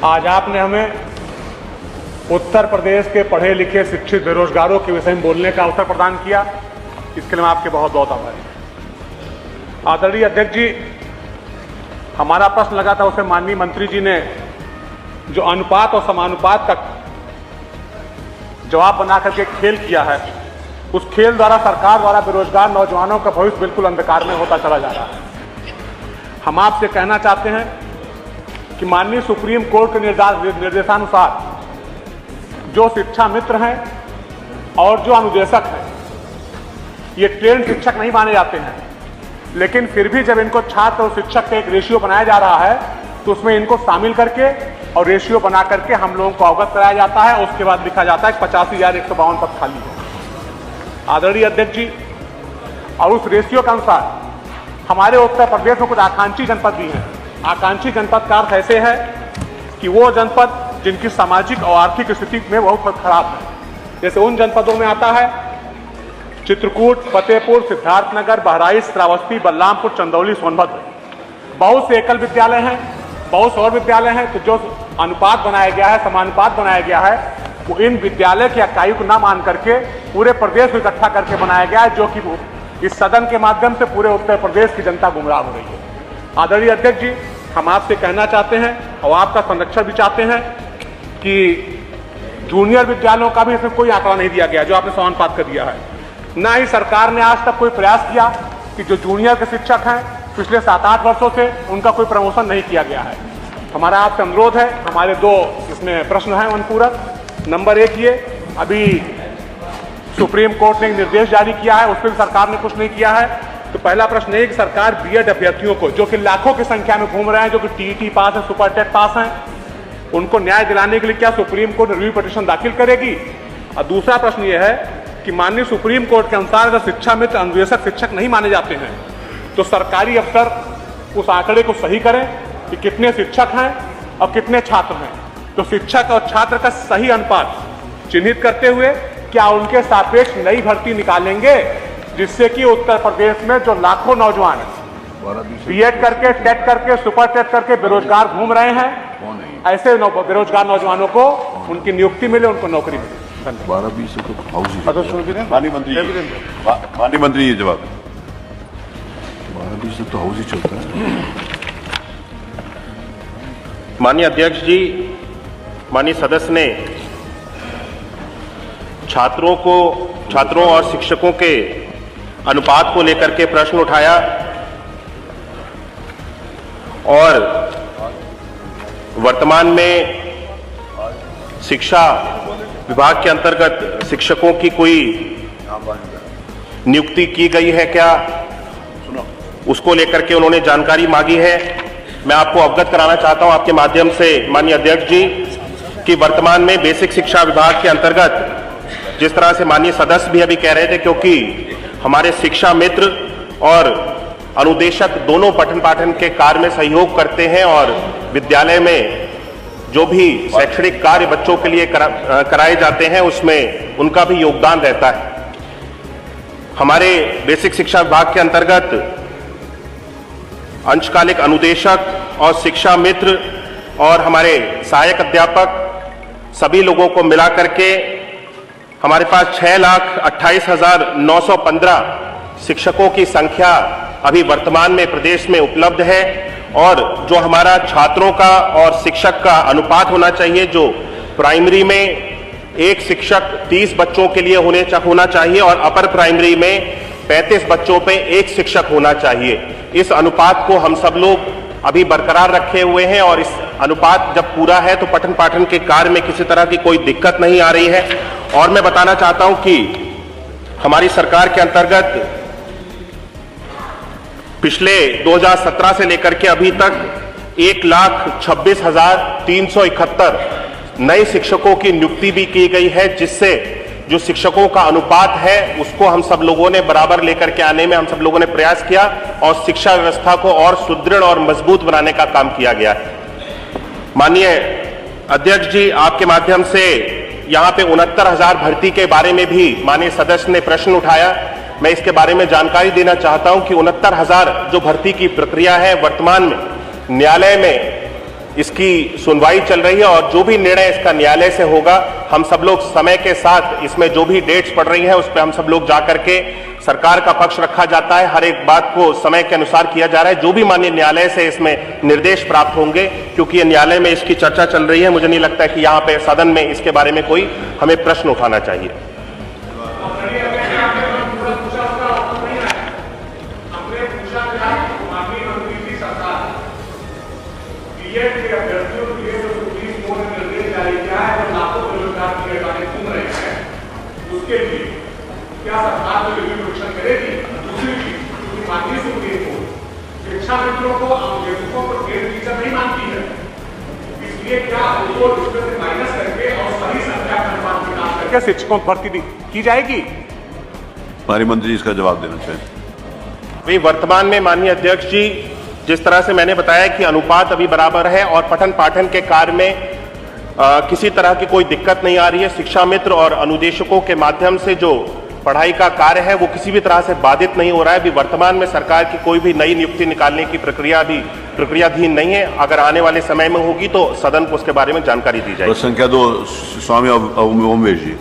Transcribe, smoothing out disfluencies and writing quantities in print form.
आज आपने हमें उत्तर प्रदेश के पढ़े लिखे शिक्षित बेरोजगारों के विषय में बोलने का अवसर प्रदान किया, इसके लिए मैं आपके बहुत बहुत आभारी हूं। आदरणीय अध्यक्ष जी, हमारा प्रश्न लगा था, उसे माननीय मंत्री जी ने जो अनुपात और समानुपात का जवाब बना करके खेल किया है, उस खेल द्वारा सरकार द्वारा बेरोजगार नौजवानों का भविष्य बिल्कुल अंधकार में होता चला जा रहा है। हम आपसे कहना चाहते हैं कि माननीय सुप्रीम कोर्ट के निर्देशानुसार जो शिक्षा मित्र हैं और जो अनुदेशक हैं, ये ट्रेंड शिक्षक नहीं माने जाते हैं, लेकिन फिर भी जब इनको छात्र और शिक्षक का एक रेशियो बनाया जा रहा है तो उसमें इनको शामिल करके और रेशियो बना करके हम लोगों को अवगत कराया जाता है। उसके बाद लिखा जाता है 85,152 पद खाली है। आदरणीय अध्यक्ष जी, और उस रेशियो के अनुसार हमारे उत्तर प्रदेश में कुछ आकांक्षी जनपद भी हैं। आकांक्षी जनपद का अर्थ ऐसे है कि वो जनपद जिनकी सामाजिक और आर्थिक स्थिति में बहुत खराब है। जैसे उन जनपदों में आता है चित्रकूट, फतेहपुर, सिद्धार्थनगर, बहराइच, श्रावस्ती, बलरामपुर, चंदौली, सोनभद्र। बहुत से एकल विद्यालय हैं, बहुत से और विद्यालय हैं। तो जो अनुपात बनाया गया है, समानुपात बनाया गया है, वो इन विद्यालय की इकाई को न मान करके पूरे प्रदेश में इकट्ठा करके बनाया गया है, जो कि इस सदन के माध्यम से पूरे उत्तर प्रदेश की जनता गुमराह हो रही है। आदरणीय अध्यक्ष जी, हम आपसे कहना चाहते हैं और आपका संरक्षण भी चाहते हैं कि जूनियर विद्यालयों का भी इसमें कोई आंकड़ा नहीं दिया गया, जो आपने समानुपात कर दिया है। न ही सरकार ने आज तक कोई प्रयास किया कि जो जूनियर के शिक्षक हैं पिछले 7-8 वर्षों से उनका कोई प्रमोशन नहीं किया गया है। हमारा आपसे अनुरोध है, हमारे दो इसमें प्रश्न हैं अनुपूरक। नंबर 1 ये, अभी सुप्रीम कोर्ट ने एक निर्देश जारी किया है, उस पर भी सरकार ने कुछ नहीं किया है। तो पहला प्रश्न है कि सरकार बीएड अभ्यर्थियों को, जो कि लाखों की संख्या में घूम रहे हैं, जो कि टीईटी पास है, सुपर टेट पास हैं, उनको न्याय दिलाने के लिए क्या सुप्रीम कोर्ट रिव्यू पिटीशन दाखिल करेगी? और दूसरा प्रश्न यह है कि माननीय सुप्रीम कोर्ट के अनुसार अगर शिक्षा मित्र अनुदेशक शिक्षक नहीं माने जाते हैं तो सरकारी अफसर उस आंकड़े को सही करें कि कितने शिक्षक हैं और कितने छात्र हैं। तो शिक्षक और छात्र का सही अनुपात चिन्हित करते हुए क्या उनके सापेक्ष नई भर्ती निकालेंगे, जिससे कि उत्तर प्रदेश में जो लाखों नौजवान बीएड करके, टेट करके, सुपर टेट करके बेरोजगार घूम रहे हैं, ऐसे बेरोजगार नौजवानों को उनकी नियुक्ति मिले, उनको नौकरी मिले। माननीय मंत्री ये जवाब 12-20 तो हाउस ही चलता है। माननीय अध्यक्ष जी, माननीय सदस्य ने छात्रों और शिक्षकों के अनुपात को लेकर के प्रश्न उठाया और वर्तमान में शिक्षा विभाग के अंतर्गत शिक्षकों की कोई नियुक्ति की गई है क्या, उसको लेकर के उन्होंने जानकारी मांगी है। मैं आपको अवगत कराना चाहता हूं आपके माध्यम से माननीय अध्यक्ष जी कि वर्तमान में बेसिक शिक्षा विभाग के अंतर्गत, जिस तरह से माननीय सदस्य भी अभी कह रहे थे, क्योंकि हमारे शिक्षा मित्र और अनुदेशक दोनों पठन पाठन के कार्य में सहयोग करते हैं और विद्यालय में जो भी शैक्षणिक कार्य बच्चों के लिए कराए जाते हैं उसमें उनका भी योगदान रहता है। हमारे बेसिक शिक्षा विभाग के अंतर्गत अंशकालिक अनुदेशक और शिक्षा मित्र और हमारे सहायक अध्यापक सभी लोगों को मिला करके हमारे पास 6,28,915 शिक्षकों की संख्या अभी वर्तमान में प्रदेश में उपलब्ध है। और जो हमारा छात्रों का और शिक्षक का अनुपात होना चाहिए, जो प्राइमरी में एक शिक्षक 30 बच्चों के लिए होना चाहिए और अपर प्राइमरी में 35 बच्चों पे एक शिक्षक होना चाहिए, इस अनुपात को हम सब लोग अभी बरकरार रखे हुए हैं। और इस अनुपात जब पूरा है तो पठन पाठन के कार्य में किसी तरह की कोई दिक्कत नहीं आ रही है। और मैं बताना चाहता हूं कि हमारी सरकार के अंतर्गत पिछले 2017 से लेकर के अभी तक 1,26,371 नए शिक्षकों की नियुक्ति भी की गई है, जिससे जो शिक्षकों का अनुपात है उसको हम सब लोगों ने बराबर लेकर के आने में हम सब लोगों ने प्रयास किया और शिक्षा व्यवस्था को और सुदृढ़ और मजबूत बनाने का काम किया गया है। माननीय अध्यक्ष जी, आपके माध्यम से यहाँ पे 69,000 भर्ती के बारे में भी माननीय सदस्य ने प्रश्न उठाया। मैं इसके बारे में जानकारी देना चाहता हूं कि 69,000 जो भर्ती की प्रक्रिया है वर्तमान में न्यायालय में इसकी सुनवाई चल रही है और जो भी निर्णय इसका न्यायालय से होगा, हम सब लोग समय के साथ इसमें जो भी डेट्स पड़ रही हैं उस पर हम सब लोग जाकर के सरकार का पक्ष रखा जाता है। हर एक बात को समय के अनुसार किया जा रहा है। जो भी माननीय न्यायालय से इसमें निर्देश प्राप्त होंगे, क्योंकि ये न्यायालय में इसकी चर्चा चल रही है, मुझे नहीं लगता है कि यहाँ पे सदन में इसके बारे में कोई हमें प्रश्न उठाना चाहिए। उसके लिए क्या सरकार जो परीक्षण करेगी? दूसरी चीज, क्योंकि माननीय सुप्रीम कोर्ट शिक्षा मित्रों को अवलेखों को ग्रेड टीचर नहीं मानती है, इसलिए क्या उनको उसमें से माइनस करके और सही संख्या के अनुपात में काम करके शिक्षकों की भर्ती की जाएगी? हमारी मंत्री इसका जवाब देना चाहिए। वे वर्तमान में माननीय अध्यक्ष जी, जिस तरह से मैंने बताया कि अनुपात अभी बराबर है और पठन पाठन के कार्य में किसी तरह की कोई दिक्कत नहीं आ रही है। शिक्षा मित्र और अनुदेशकों के माध्यम से जो पढ़ाई का कार्य है वो किसी भी तरह से बाधित नहीं हो रहा है। अभी वर्तमान में सरकार की कोई भी नई नियुक्ति निकालने की प्रक्रिया अभी प्रक्रियाधीन नहीं है। अगर आने वाले समय में होगी तो सदन को उसके बारे में जानकारी दी जाएगी। संख्या 2 स्वामी ओमवेश जी।